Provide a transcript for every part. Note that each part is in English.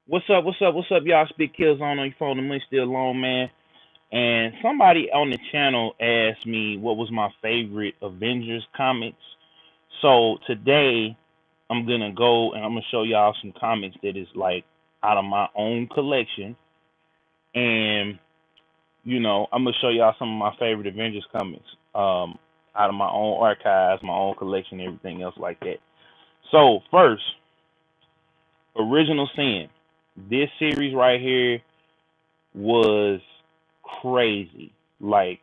What's up? What's up? What's up, y'all? Spit kills on your phone. The money still alone, man. And somebody on the channel asked me what was my favorite Avengers comics. So today I'm gonna go and I'm gonna show y'all some comics that is like out of my own collection, and I'm gonna show y'all some of my favorite Avengers comics out of my own archives, my own collection, everything else like that. So first, Original Sin. This series right here was crazy. Like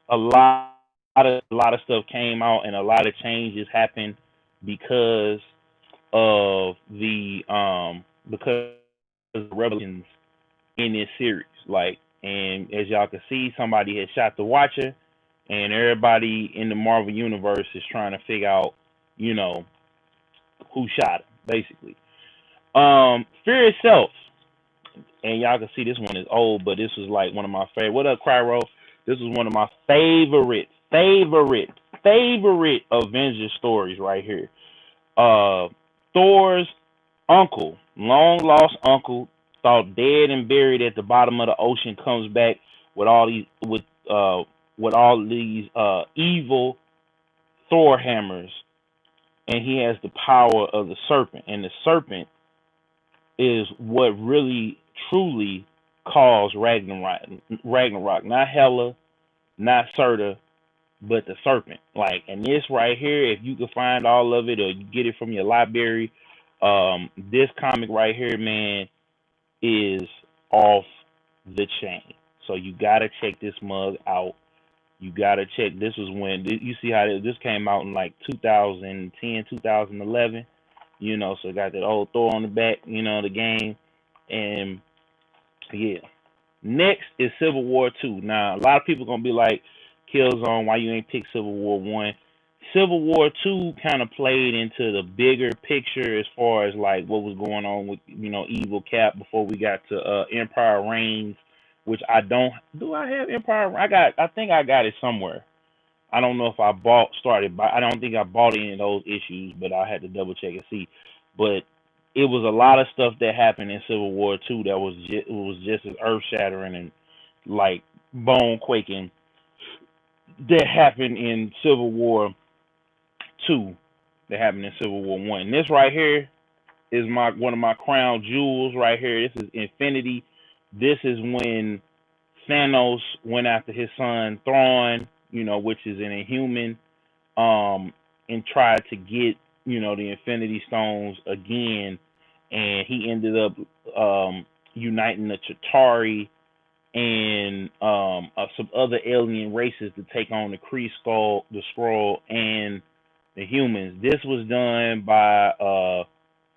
a lot of stuff came out and a lot of changes happened because of the revelations in this series. Like, and as y'all can see, somebody had shot the Watcher, and everybody in the Marvel universe is trying to figure out, you know, who shot him, basically. Fear itself, and y'all can see this one is old, but this was like one of my favorite. What up, Cryro? This was one of my favorite Avengers stories right here. Uh, Thor's uncle, long lost uncle, thought dead and buried at the bottom of the ocean, comes back with all these evil Thor hammers, and he has the power of the serpent, and the serpent is what really truly caused Ragnarok. Ragnarok, not Hela, not Surtur, but the serpent. Like, and this right here, if you can find all of it or you get it from your library, this comic right here, man, is off the chain. So you gotta check this mug out. You gotta check. This was when you see how this came out in like 2010, 2011. So it got that old Thor on the back. The game, and yeah. Next is Civil War 2. Now, a lot of people gonna be like, Killzone, why you ain't pick Civil War 1? Civil War 2 kind of played into the bigger picture as far as like what was going on with Evil Cap before we got to Empire Reigns, which I don't. Do I have Empire? I think I got it somewhere. I don't know if I I don't think I bought any of those issues, but I had to double check and see. But it was a lot of stuff that happened in Civil War 2 that was just as earth shattering and like bone quaking that happened in Civil War 2 that happened in Civil War 1. And this right here is one of my crown jewels right here. This is Infinity. This is when Thanos went after his son Thrawn, which is an Inhuman, and tried to get, the Infinity Stones again, and he ended up uniting the Chitauri and some other alien races to take on the Kree Skull, the Skrull, and the humans. This was done by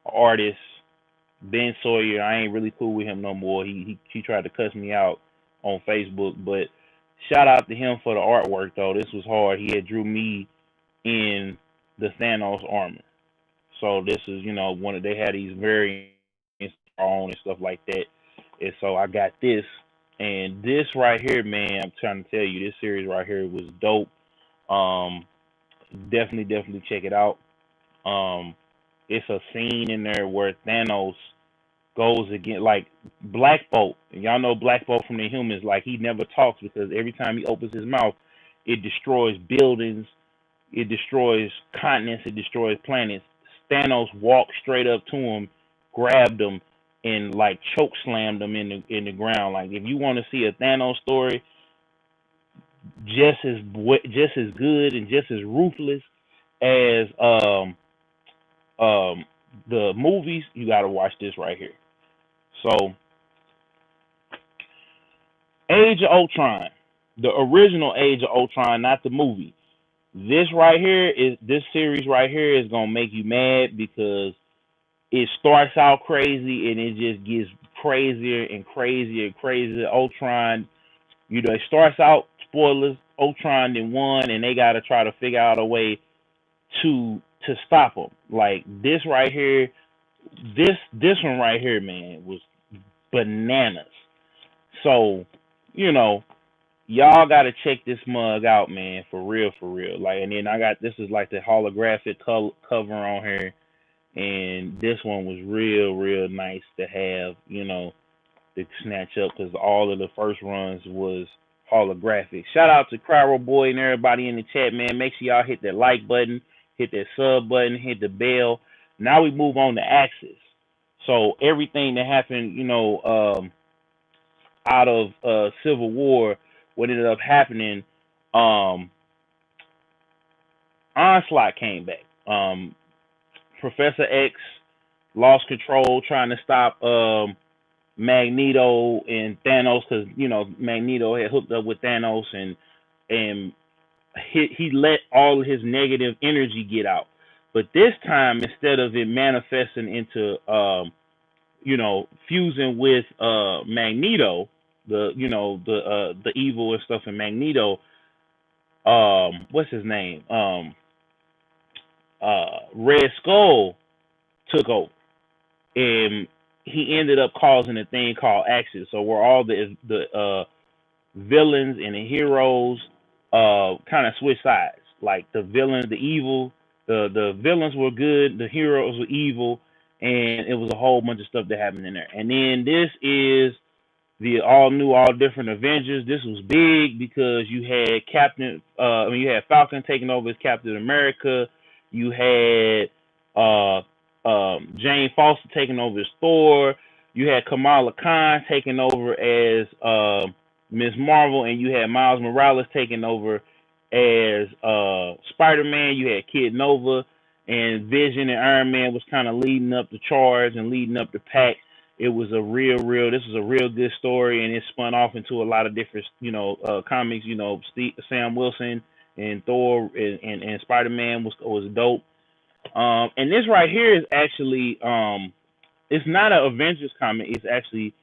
artist Ben Sawyer. I ain't really cool with him no more. He tried to cuss me out on Facebook, but shout out to him for the artwork though. This was hard. He had drew me in the Thanos armor. So this is, they had these variants on and stuff like that. And so I got this. And this right here, man, I'm trying to tell you, this series right here was dope. Definitely check it out. Um, it's a scene in there where Thanos goes again, like Black Bolt. And y'all know Black Bolt from the Humans. Like, he never talks because every time he opens his mouth, it destroys buildings, it destroys continents, it destroys planets. Thanos walked straight up to him, grabbed him, and like choke slammed him in the ground. Like, if you want to see a Thanos story, just as good and just as ruthless as um the movies, you got to watch this right here. So, Age of Ultron, the original Age of Ultron, not the movie. This series right here is gonna make you mad because it starts out crazy and it just gets crazier and crazier and crazier. Ultron, it starts out, spoilers, Ultron then won, and they gotta try to figure out a way to stop him. Like, this right here, this one right here, man, was bananas. So, you know, y'all gotta check this mug out, man, for real, for real. Like, and then this is like the holographic cover on here, and this one was real nice to have, to snatch up because all of the first runs was holographic. Shout out to Cryo Boy and everybody in the chat, man. Make sure y'all hit that like button, hit that sub button, hit the bell. Now we move on to Axis. So everything that happened, out of Civil War, what ended up happening, Onslaught came back. Professor X lost control trying to stop Magneto and Thanos because Magneto had hooked up with Thanos and he let all of his negative energy get out. But this time, instead of it manifesting into fusing with Magneto, the evil and stuff in Magneto, what's his name? Red Skull took over, and he ended up causing a thing called Axis. So where all the villains and the heroes kind of switch sides. Like the villains, the evil, the villains were good, the heroes were evil, and it was a whole bunch of stuff that happened in there. And then this is the all new, all different Avengers. This was big because you had you had Falcon taking over as Captain America. You had Jane Foster taking over as Thor. You had Kamala Khan taking over as Ms. Marvel, and you had Miles Morales taking over as Spider-Man. You had Kid Nova, and Vision and Iron Man was kind of leading up the charge and leading up the pack. It was this was a real good story, and it spun off into a lot of different, comics. Sam Wilson and Thor and Spider-Man was dope. And this right here is actually, it's not an Avengers comic. It's actually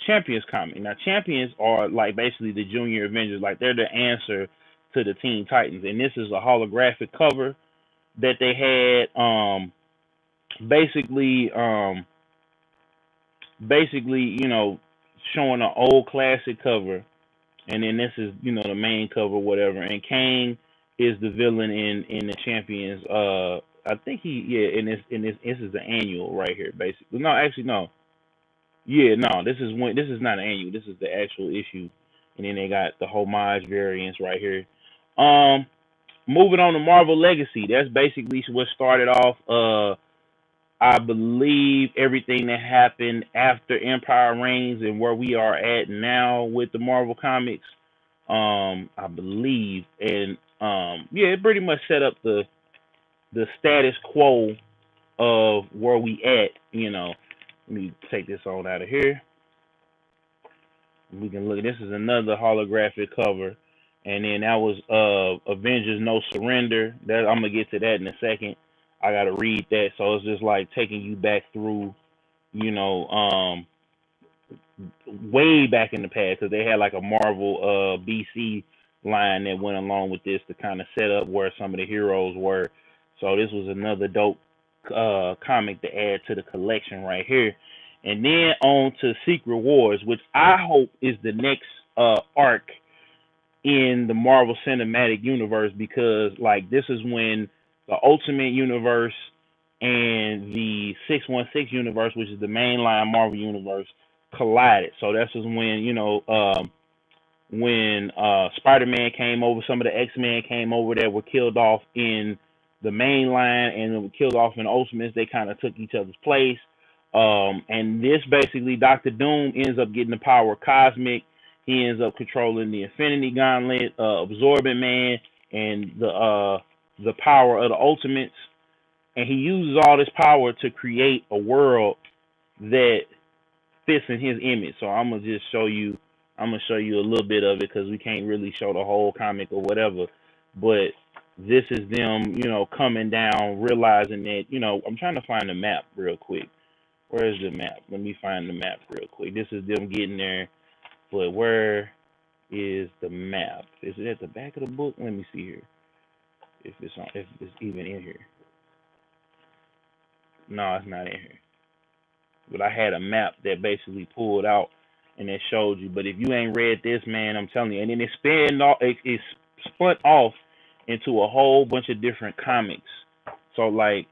Champions comic. Now, Champions are like basically the junior Avengers. Like they're the answer to the Teen Titans. And this is a holographic cover that they had. Basically, showing an old classic cover, and then this is, the main cover, whatever. And Kang is the villain in the Champions. I think this is the annual right here, basically. No, actually, no. Yeah, no, this is not an annual. This is the actual issue, and then they got the homage variants right here. Moving on to Marvel Legacy. That's basically what started off. I believe everything that happened after Empire Reigns and where we are at now with the Marvel Comics. I believe, and it pretty much set up the status quo of where we at. Let me take this on out of here. We can look. This is another holographic cover, and then that was Avengers No Surrender. That I'm gonna get to that in a second. I gotta read that, so it's just like taking you back through, way back in the past, because they had like a Marvel BC line that went along with this to kind of set up where some of the heroes were. So this was another dope comic to add to the collection right here. And then on to Secret Wars, which I hope is the next arc in the Marvel Cinematic Universe, because like this is when the Ultimate Universe and the 616 universe, which is the mainline Marvel Universe, collided. So that's just when Spider-Man came over, some of the X-Men came over that were killed off in the main line and were killed off in Ultimates. They kind of took each other's place. And this basically, Dr. Doom ends up getting the power of Cosmic. He ends up controlling the Infinity Gauntlet, Absorbing Man, and the power of the Ultimates. And he uses all this power to create a world that fits in his image. So I'm gonna show you a little bit of it, because we can't really show the whole comic or whatever. But this is them, coming down, realizing that, I'm trying to find the map real quick. Where is the map? Let me find the map real quick. This is them getting there. But where is the map? Is it at the back of the book? Let me see here. If it's even in here. No, it's not in here. But I had a map that basically pulled out and it showed you. But if you ain't read this, man, I'm telling you. And then it's split off into a whole bunch of different comics. So like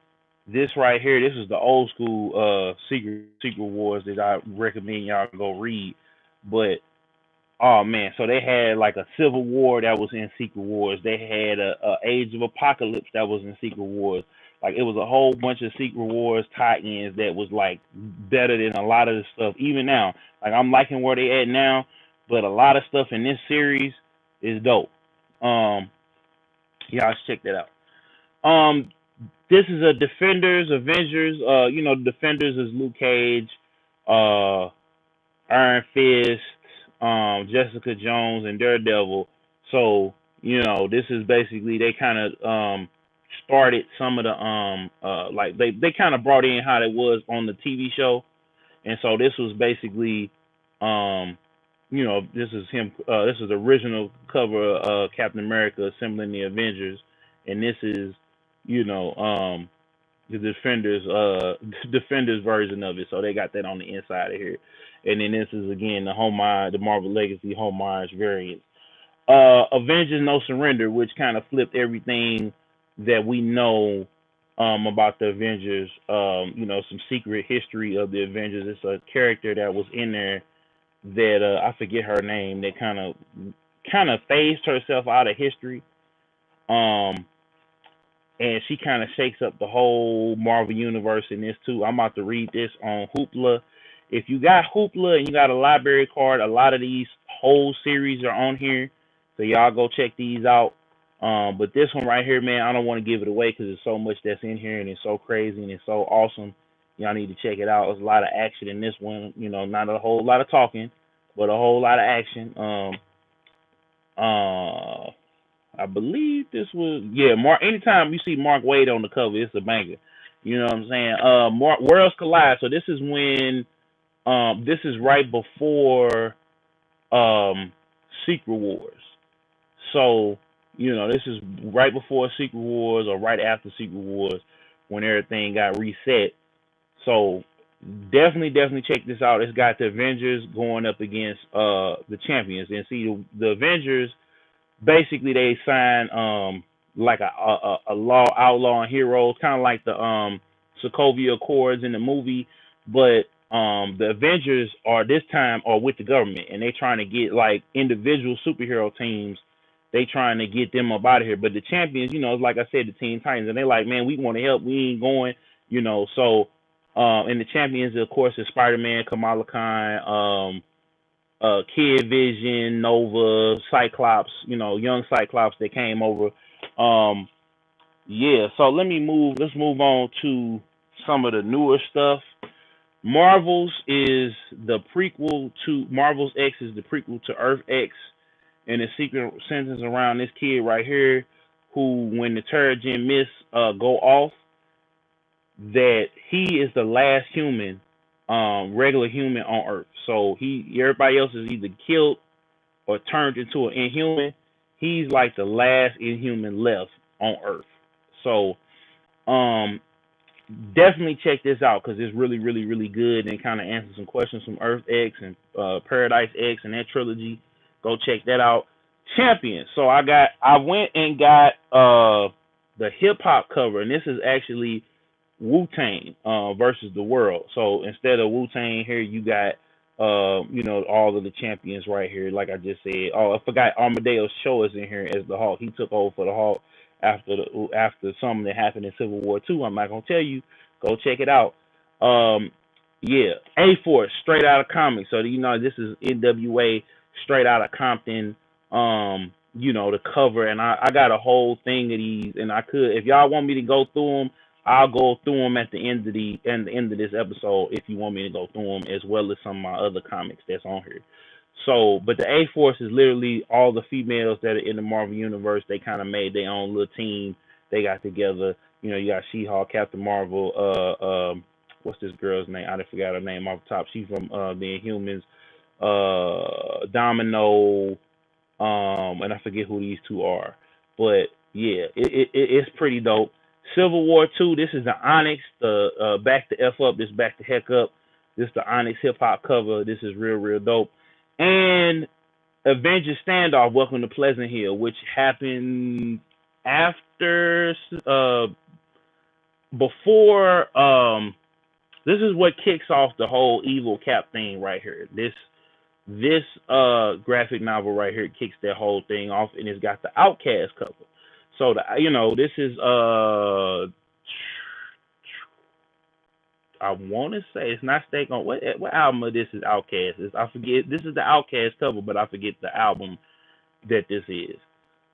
This right here, this is the old school Secret Wars that I recommend y'all go read. But oh man, so they had like a Civil War that was in Secret Wars. They had a Age of Apocalypse that was in Secret Wars. Like it was a whole bunch of Secret Wars tie-ins that was like better than a lot of the stuff. Even now, like I'm liking where they at now, but a lot of stuff in this series is dope. Um, y'all should check that out. Um, this is a Defenders, Avengers. Defenders is Luke Cage, uh, Iron Fist, Jessica Jones, and Daredevil. So this is basically they kind of started some of the like they kind of brought in how it was on the TV show, and so this was basically this is him. This is the original cover of Captain America assembling the Avengers, and this is you know the Defenders Defenders version of it. So they got that on the inside of here. And then this is again the Marvel Legacy homage variant. Avengers No Surrender, which kind of flipped everything that we know about the Avengers. Some secret history of the Avengers. It's a character that was in there that I forget her name, that kind of phased herself out of history. Um and she kind of shakes up the whole Marvel universe in this too. I'm about to read this on Hoopla. If you got Hoopla and you got a library card, a lot of these whole series are on here, so y'all go check these out. But this one right here, man, I don't want to give it away because there's so much that's in here and it's so crazy and it's so awesome. Y'all need to check it out. There's a lot of action in this one. Not a whole lot of talking, but a whole lot of action. Uh, I believe this was Mark. Anytime you see Mark Waid on the cover, it's a banger. You know what I'm saying? Worlds Collide. So this is when this is right before Secret Wars. So this is right before Secret Wars or right after Secret Wars when everything got reset. So definitely check this out. It's got the Avengers going up against the champions, and see the Avengers basically they sign like a law outlaw and heroes, kind of like the Sokovia Accords in the movie, but the Avengers are this time are with the government, and they trying to get like individual superhero teams. They trying to get them up out of here, but the champions, like I said, the Teen Titans, and they like, man, we want to help. We ain't going, So, and the champions, of course, is Spider-Man, Kamala Khan, Kid Vision, Nova, Cyclops, young Cyclops that came over. Um, so let's move on to some of the newer stuff. Marvel's X is the prequel to Earth X, and the secret sentence around this kid right here, who when the Terrigen Mists go off, that he is the last human, regular human on Earth. So everybody else is either killed or turned into an inhuman. He's like the last inhuman left on Earth. So, definitely check this out because it's really, really, really good and kind of answers some questions from Earth X and Paradise X and that trilogy. Go check that out. Champion. So I went and got the hip hop cover, and this is actually Wu-Tang versus the world. So instead of Wu-Tang here, you got all of the champions right here. Like I just said. Oh, I forgot Amadeus Cho is in here as the Hulk. He took over for the Hulk after something that happened in Civil War II. I'm not gonna tell you. Go check it out. A-Force, straight out of comics. So this is NWA, straight out of Compton. The cover, and I got a whole thing of these, and I could, if y'all want me to go through them, I'll go through them at the end of this episode if you want me to go through them, as well as some of my other comics that's on here. So, but the A-Force is literally all the females that are in the Marvel universe. They kind of made their own little team. They got together. You got She-Hulk, Captain Marvel. What's this girl's name? I just forgot her name off the top. She's from the Inhumans. Domino. And I forget who these two are. But yeah, it's pretty dope. Civil War 2, this is the Onyx, the Back the F Up, this Back the Heck Up. This is the Onyx hip hop cover. This is real, real dope. And Avengers Standoff, Welcome to Pleasant Hill, which happened after before this is what kicks off the whole evil Cap thing right here. This graphic novel right here kicks that whole thing off, and it's got the Outcast cover. So this is I want to say it's not Stake on what album of this is Outcast. I forget. This is the Outcast cover, but I forget the album that this is.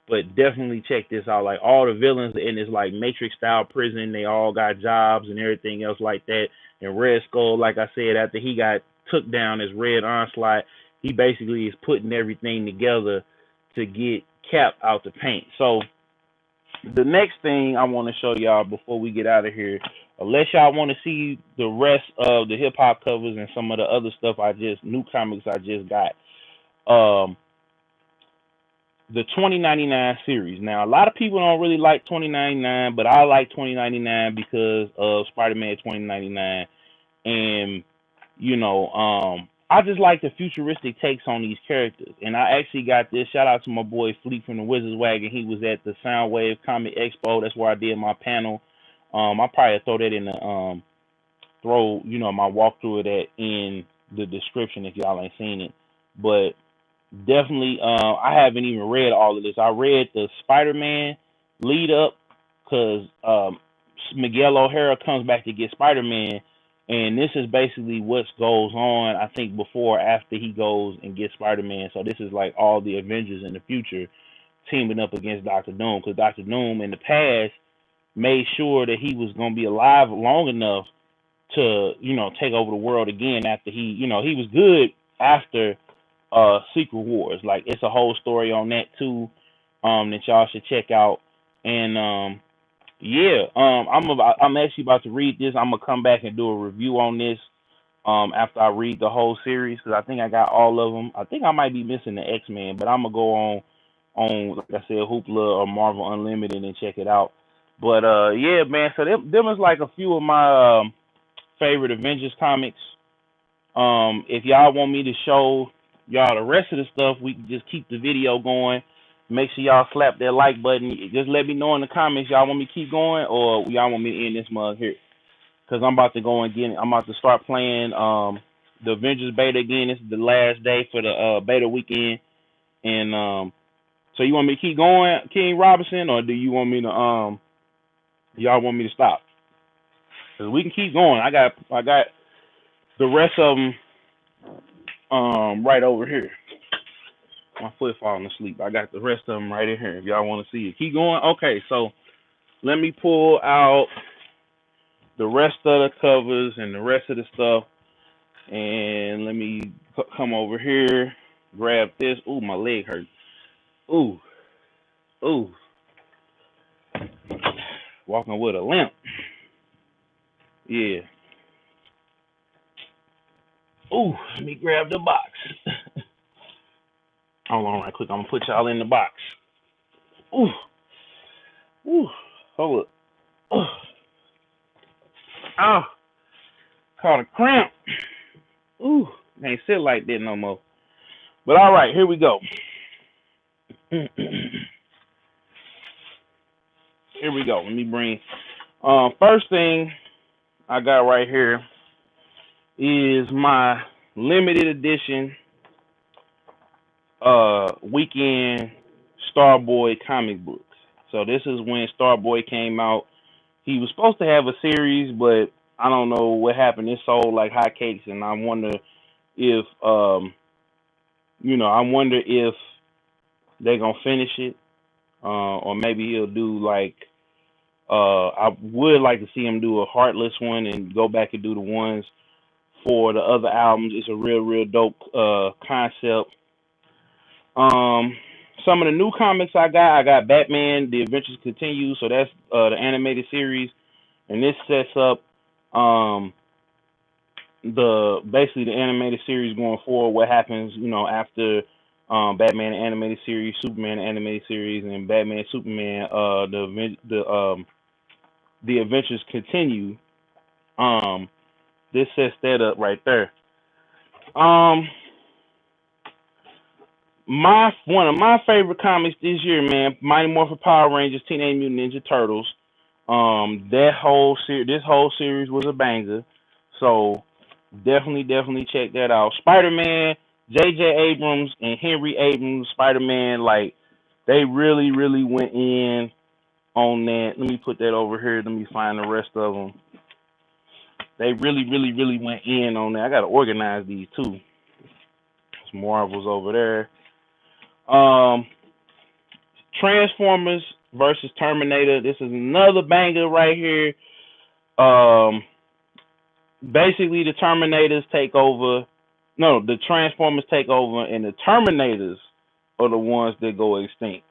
But definitely check this out. Like all the villains in this like Matrix style prison, they all got jobs and everything else like that. And Red Skull, like I said, after he got took down as Red Onslaught, he basically is putting everything together to get Cap out the paint. So the next thing I want to show y'all before we get out of here, unless y'all want to see the rest of the hip hop covers and some of the other stuff new comics I just got. The 2099 series. Now, a lot of people don't really like 2099, but I like 2099 because of Spider-Man 2099. And, I just like the futuristic takes on these characters. And I actually got this. Shout out to my boy Fleet from the Wizards Wagon. He was at the Soundwave Comic Expo. That's where I did my panel. I'll probably throw that in the, my walkthrough of that in the description if y'all ain't seen it. But definitely, I haven't even read all of this. I read the Spider-Man lead up because Miguel O'Hara comes back to get Spider-Man, and this is basically what goes on, I think, before or after he goes and gets Spider-Man. So this is like all the Avengers in the future teaming up against Dr. Doom, because Dr. Doom in the past made sure that he was going to be alive long enough to, take over the world again after he was good after Secret Wars. Like it's a whole story on that too, that y'all should check out. And I'm actually about to read this. I'm gonna come back and do a review on this after I read the whole series, because I think I got all of them. I think I might be missing the X-Men, but I'm gonna go on like I said, Hoopla or Marvel Unlimited and check it out. But yeah, man. So them is like a few of my favorite Avengers comics. If y'all want me to show y'all the rest of the stuff, we can just keep the video going. Make sure y'all slap that like button. Just let me know in the comments y'all want me to keep going or y'all want me to end this mug here. Because I'm about to go again. I'm about to start playing the Avengers beta again. This is the last day for the beta weekend. And so you want me to keep going, King Robinson, or do you want me to y'all want me to stop? Because we can keep going. I got the rest of them right over here. My foot falling asleep. I got the rest of them right in here if y'all want to see it. Keep going. Okay, so let me pull out the rest of the covers and the rest of the stuff. And let me come over here, grab this. Ooh, my leg hurts. Ooh. Walking with a limp. Yeah. Ooh, let me grab the box. Hold on right quick. I'm going to put y'all in the box. Ooh. Hold up. Ooh. Oh. Caught a cramp. Ooh. Can't sit like that no more. But all right, here we go. Here we go. Let me bring. First thing I got right here is my limited edition weekend Starboy comic books. So this is when Starboy came out. He was supposed to have a series, but I don't know what happened. It sold like hotcakes, and I wonder if they're gonna finish it, or maybe he'll do like I would like to see him do a Heartless one and go back and do the ones for the other albums. It's a real dope concept. Some of the new comics I got Batman, The Adventures Continue, so that's the animated series, and this sets up basically the animated series going forward, what happens, after Batman the animated series, Superman the animated series, and Batman Superman the Adventures Continue. This sets that up right there. One of my favorite comics this year, man, Mighty Morphin Power Rangers, Teenage Mutant Ninja Turtles. This whole series was a banger. So definitely check that out. Spider-Man, J.J. Abrams and Henry Abrams, Spider-Man, like they really went in on that. Let me put that over here. Let me find the rest of them. They really went in on that. I gotta organize these too. Some Marvels over there. Transformers versus Terminator. This is another banger right here. Um, Basically the Terminators take over. No, the Transformers take over, and the Terminators are the ones that go extinct.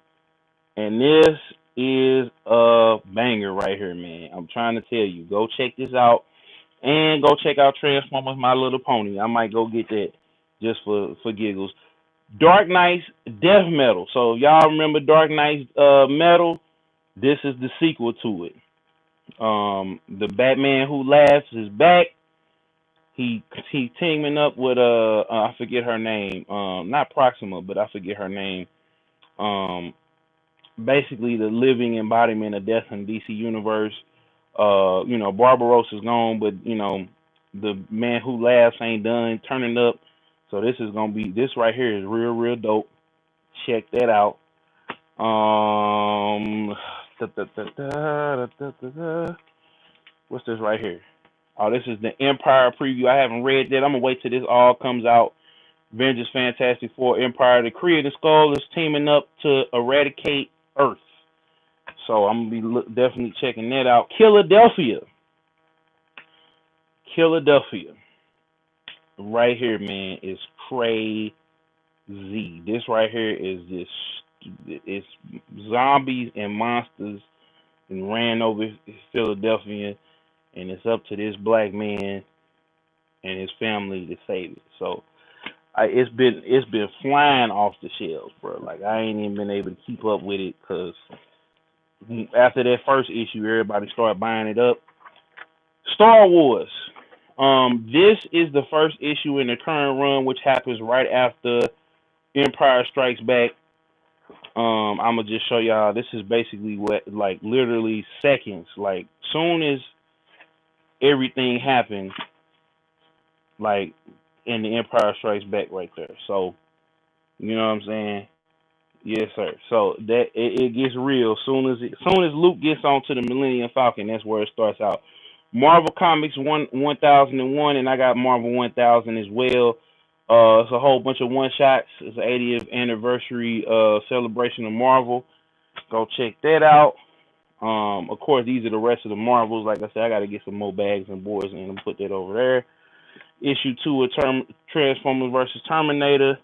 And this is a banger right here, man. I'm trying to tell you. Go check this out. And go check out Transformers My Little Pony. I might go get that just for giggles. Dark Knight's Death Metal. So y'all remember Dark Knight's Metal? This is the sequel to it. The Batman Who Laughs is back. He teaming up with I forget her name. Not Proxima, but I forget her name. Basically the living embodiment of death in DC universe. Barbaros is gone, but the man who laughs ain't done turning up. So this right here is real dope. Check that out. What's this right here? Oh, this is the Empire preview. I haven't read that. I'm gonna wait till this all comes out. Avengers, Fantastic Four, Empire. The Kree of Skull is teaming up to eradicate Earth. So I'm gonna be definitely checking that out. Philadelphia, right here, man, is crazy. This right here is it's zombies and monsters and ran over Philadelphia, and it's up to this black man and his family to save it. So it's been flying off the shelves, bro. Like I ain't even been able to keep up with it because after that first issue, everybody started buying it up. Star Wars. This is the first issue in the current run, which happens right after Empire Strikes Back. I'm gonna just show y'all. This is basically what, like, literally seconds. Like, soon as everything happened, like, in the Empire Strikes Back right there. So, you know what I'm saying? Yes, sir. So that it gets real soon as Luke gets onto the Millennium Falcon. That's where it starts out. Marvel Comics 1001, and I got Marvel 1000 as well. It's a whole bunch of one shots. It's the 80th anniversary celebration of Marvel. Go check that out. Of course, these are the rest of the Marvels. Like I said, I got to get some more bags and boards and put that over there. Issue 2 of Transformers versus Terminator.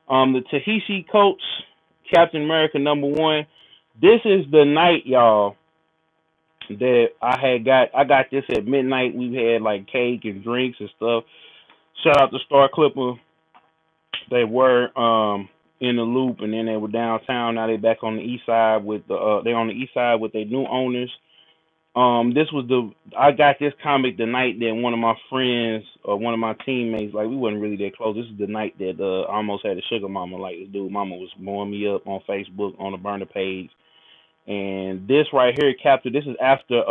The Ta-Nehisi Coates, Captain America #1. This is the night, y'all, that I got this at midnight. We had like cake and drinks and stuff. Shout out to Star Clipper. They were in the loop, and then they were downtown. Now they back on the east side with they on the east side with their new owners. I got this comic the night that one of my friends or one of my teammates, like we wasn't really that close. This is the night that I almost had a sugar mama. Like this dude, mama was blowing me up on Facebook on the burner page. And this right here, this is after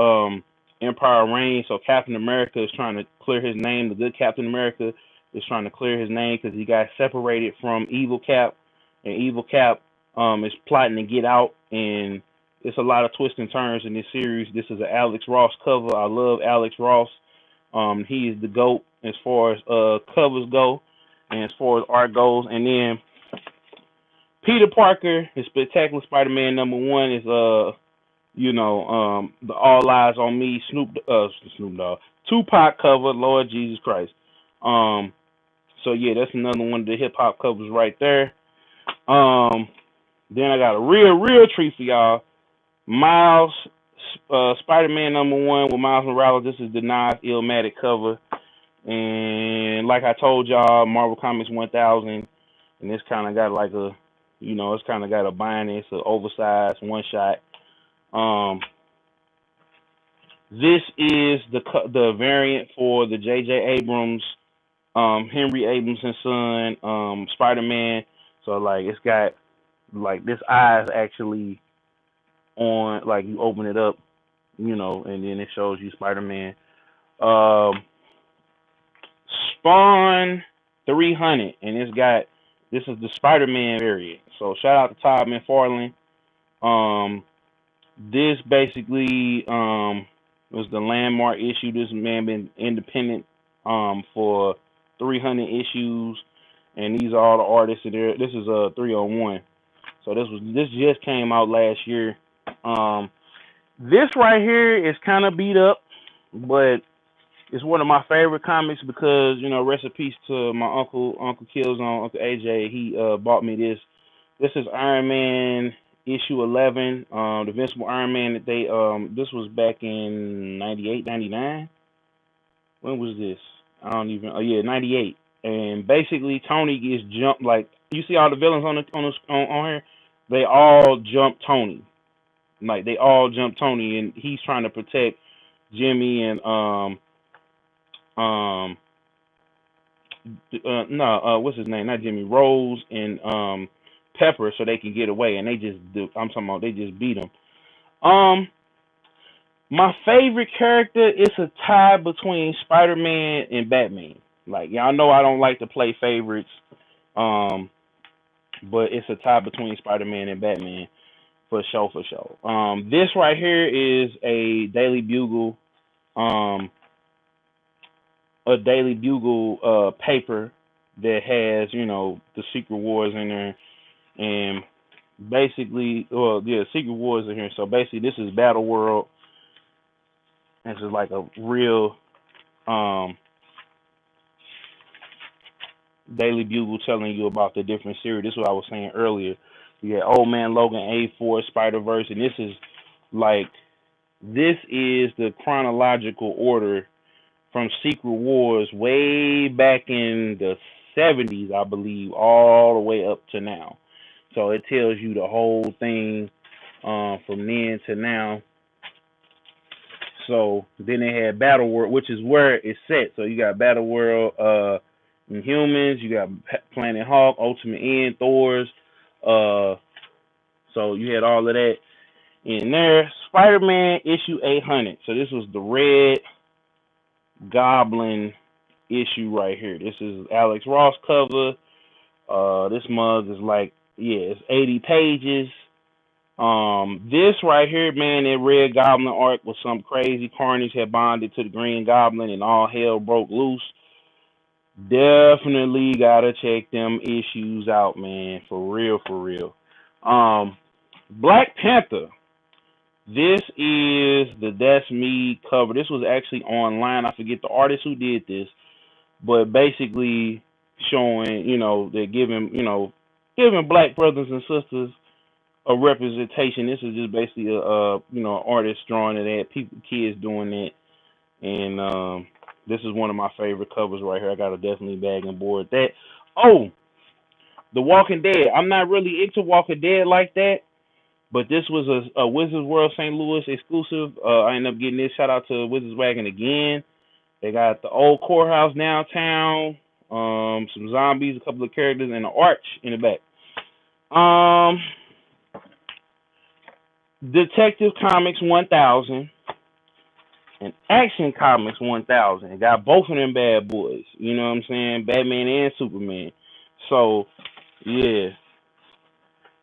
Empire Reigns. So Captain America is trying to clear his name. The good Captain America is trying to clear his name because he got separated from Evil Cap, and Evil Cap is plotting to get out. And it's a lot of twists and turns in this series. This is an Alex Ross cover. I love Alex Ross. He is the GOAT as far as covers go and as far as art goes. And then Peter Parker, his Spectacular Spider-Man #1 is the All Eyes on Me Snoop Dogg Tupac cover. Lord Jesus Christ. So yeah, that's another one of the hip hop covers right there. Then I got a real treat for y'all. Miles, Spider-Man #1 with Miles Morales. This is the Nas Illmatic cover, and like I told y'all, Marvel Comics 1000, and it's kind of got like a, it's kind of got a binding. It's an oversized one shot. This is the variant for the J.J. Abrams, Henry Abrams and son, Spider-Man. So like it's got like this eye is actually on, like you open it up, you know, and then it shows you Spider-Man. Um, Spawn 300, and this is the Spider-Man variant. So shout out to Todd McFarlane. This basically was the landmark issue. This man been independent for 300 issues, and these are all the artists in there. This is a 301. So this just came out last year. This right here is kind of beat up, but it's one of my favorite comics because, you know, rest in peace to my Uncle Killzone, Uncle AJ. He bought me this. This is Iron Man issue 11, the Invincible Iron Man that they this was back in 98, 99. When was this? I don't even. Oh yeah, 98. And basically Tony gets jumped. Like, you see all the villains on here, they all jump Tony. Like, they all jump Tony, and he's trying to protect Jimmy and what's his name? Not Jimmy, Rose and Pepper, so they can get away. And they just do. I'm talking about they just beat them. My favorite character is a tie between Spider-Man and Batman. Like, y'all know I don't like to play favorites, but it's a tie between Spider-Man and Batman for sure, for sure. This right here is a Daily Bugle, paper that has, you know, the Secret Wars in there, and basically, well, yeah, Secret Wars in here. So basically, this is Battle World. This is like a real Daily Bugle telling you about the different series. This is what I was saying earlier. You got Old Man Logan, A4, Spider-Verse, and this is the chronological order from Secret Wars way back in the 70s, I believe, all the way up to now. So it tells you the whole thing from then to now. So then they had Battle World, which is where it's set. So you got Battle World, Inhumans, you got Planet Hulk, Ultimate End, Thor's. So you had all of that in there. Spider-Man issue 800. So this was the Red Goblin issue right here. This is Alex Ross cover. This mug is like, yeah, it's 80 pages. This right here, man, that Red Goblin arc was some crazy. Carnage had bonded to the Green Goblin and all hell broke loose. Definitely gotta check them issues out, man. For real, for real. Black Panther. This is the That's Me cover. This was actually online. I forget the artist who did this, but basically showing, you know, they're giving black brothers and sisters a representation. This is just basically an artist drawing it. They had kids doing it, and this is one of my favorite covers right here. I got to definitely bag and board that. Oh, The Walking Dead. I'm not really into Walking Dead like that, but this was a Wizards World St. Louis exclusive. I ended up getting this. Shout out to Wizards Wagon again. They got the old courthouse downtown, some zombies, a couple of characters, and an arch in the back. Detective Comics 1000 and Action Comics 1000. Got both of them bad boys. You know what I'm saying? Batman and Superman. So, yeah.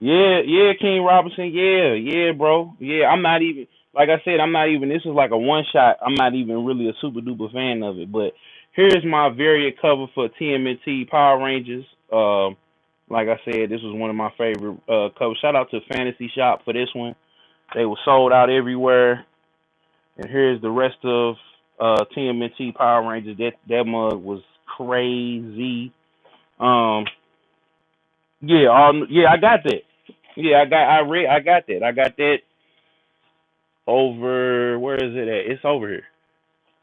Yeah, King Robinson. Yeah, bro. Yeah, I'm not even, like I said, this is like a one shot. I'm not even really a super duper fan of it. But here's my variant cover for TMNT Power Rangers. Like I said, this was one of my favorite covers. Shout out to Fantasy Shop for this one. They were sold out everywhere. And here's the rest of TMNT Power Rangers. That mug was crazy. I got that. Yeah, I got that. I got that over, where is it at? It's over here.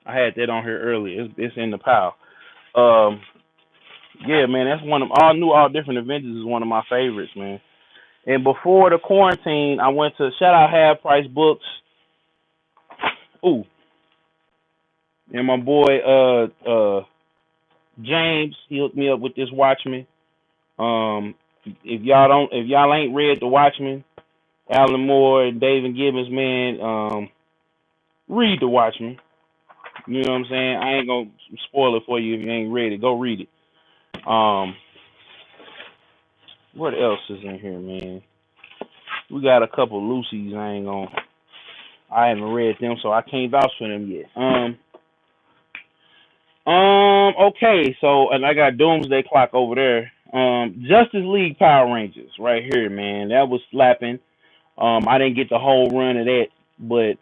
I had that on here earlier. It's in the pile. Yeah, man, that's one of all different Avengers is one of my favorites, man. And before the quarantine, I went to shout out Half Price Books. Ooh. And my boy James, he hooked me up with this Watchmen. If y'all ain't read the Watchmen, Alan Moore and David Gibbons, man, Read The Watchmen. You know what I'm saying? I ain't gonna spoil it for you if you ain't read it. Go read it. Um, what else is in here, man? We got a couple Lucy's. I haven't read them, so I can't vouch for them yet. Okay, so and I got Doomsday Clock over there. Justice League Power Rangers right here, man. That was slapping. I didn't get the whole run of that, but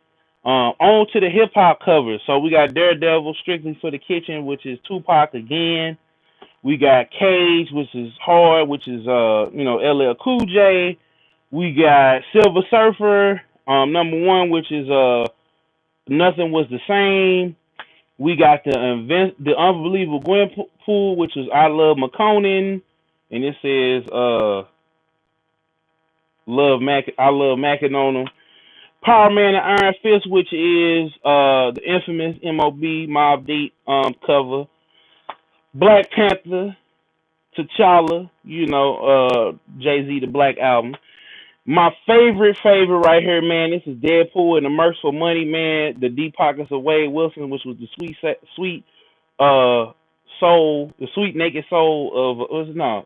on to the hip hop covers. So we got Daredevil, Strictly for the Kitchen, which is Tupac again. We got Cage, which is Hard, which is LL Cool J. We got Silver Surfer, number one, which is Nothing Was the Same. We got the Unbelievable Gwenpool, which is I Love McConan, and it says I Love Mackin on them. Power Man and Iron Fist, which is the infamous Mob Deep cover. Black Panther, T'Challa, Jay-Z the Black Album. My favorite right here, man, this is Deadpool and the Mercs for Money, man. The Deep Pockets of Wade Wilson, which was the sweet soul, the sweet naked soul of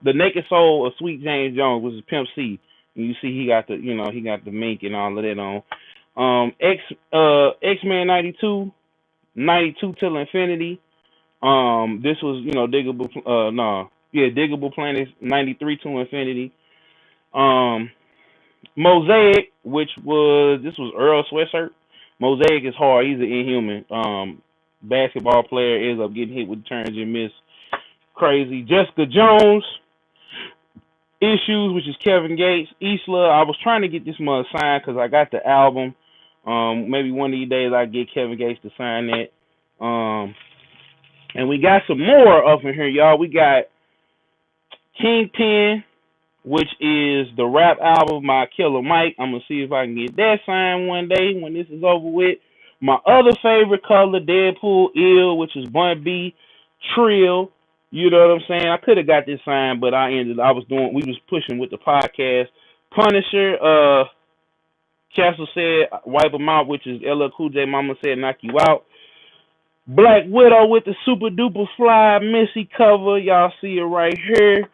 the naked soul of Sweet James Jones, which is Pimp C. And you see he got the mink and all of that on. X-Men 92 till Infinity. This was, Diggable Planets 93 to Infinity. Mosaic, this was Earl Sweatshirt. Mosaic is hard. He's an Inhuman. Basketball player ends up getting hit with turns and miss. Crazy. Jessica Jones Issues, which is Kevin Gates. Isla, I was trying to get this mug signed because I got the album. Maybe one of these days I get Kevin Gates to sign that. And we got some more up in here, y'all. We got Kingpin, which is the rap album by Killer Mike. I'm going to see if I can get that signed one day when this is over with. My other favorite color, Deadpool Ill, which is Bun B, Trill. You know what I'm saying? I could have got this signed, but we was pushing with the podcast. Punisher, Castle said, wipe them out, which is LL Cool J Mama said, knock you out. Black Widow with the super duper fly Missy cover. Y'all see it right here.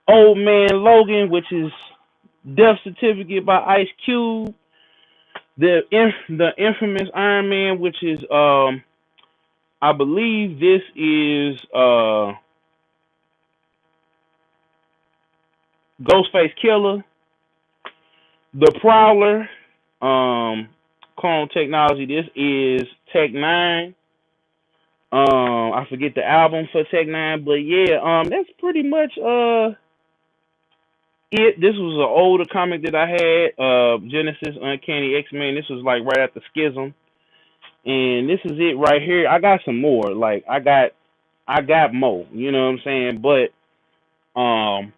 Old Man Logan, which is Death Certificate by Ice Cube. The infamous Iron Man, which is I believe this is Ghostface Killer. The Prowler, Clone Technology. This is Tech 9. I forget the album for Tech 9, but yeah, that's pretty much it. This was an older comic that I had, Genesis Uncanny X-Men. This was like right after Schism, and this is it right here. I got some more. Like I got more. You know what I'm saying? But I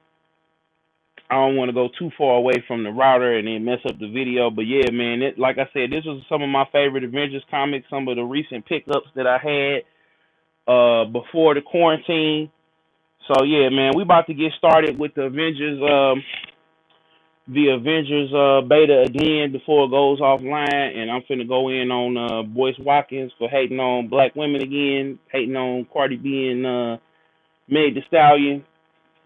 don't want to go too far away from the router and then mess up the video. But yeah, man, like I said, this was some of my favorite Avengers comics. Some of the recent pickups that I had before the quarantine. So yeah, man, we about to get started with the Avengers beta again before it goes offline, and I'm finna go in on Boyce Watkins for hating on black women again, hating on Cardi B and Meg Thee Stallion,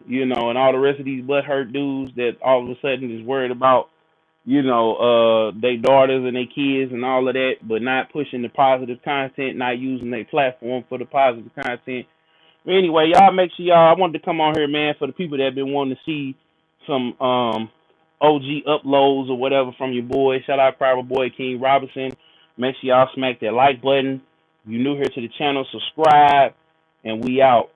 and all the rest of these butthurt dudes that all of a sudden is worried about, their daughters and their kids and all of that, but not pushing the positive content, not using their platform for the positive content. Anyway, y'all make sure I wanted to come on here, man, for the people that have been wanting to see some OG uploads or whatever from your boy. Shout out Private Boy King Robinson. Make sure y'all smack that like button. If you're new here to the channel, subscribe, and we out.